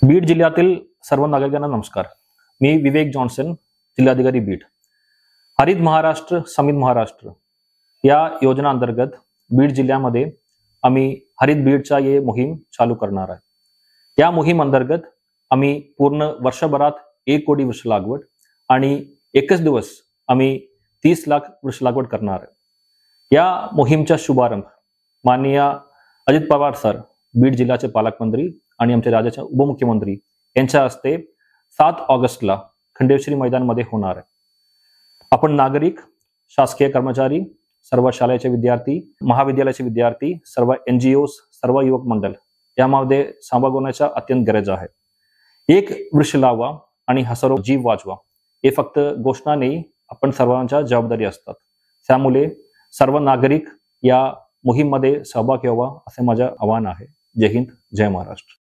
बीड जिल्ह्यातील सर्व नागरिकांना नमस्कार. मी विवेक जॉन्सन, जिल्हाधिकारी बीड. हरित महाराष्ट्र समित महाराष्ट्र या योजना अंतर्गत बीड जिल्ह्यामध्ये आम्ही हरित बीडचा ये मोहीम चालू करणार आहे. या मोहीम अंतर्गत आम्ही पूर्ण वर्षभरात 1 कोटी वृक्ष लागवड आणि एकच दिवस आम्ही 30 लाख वृक्ष लागवड करणार आहे. या मोहीमचा शुभारंभ माननीय अजित पवार सर, बीड जिल्ह्याचे पालकमंत्री आणि आमच्या राज्याचे उपमुख्यमंत्री यांच्या हस्ते 7 ऑगस्टला खंडेश्वरी मैदानमध्ये होणार आहे. आपण नागरिक, शासकीय कर्मचारी, सर्व शाळेचे विद्यार्थी, महाविद्यालयाचे विद्यार्थी, सर्व NGOs, सर्व युवक मंडळ यामध्ये सहभाग होण्याचा अत्यंत गरज आहे. एक वृक्ष लावा आणि हजारो जीव वाचवा हे फक्त घोषणा नाही, आपण सर्वांच्या जबाबदारी असतात. त्यामुळे सर्व नागरिक या मोहीममध्ये सहभाग घ्यावा असे माझे आवाहन आहे. जय हिंद, जय महाराष्ट्र.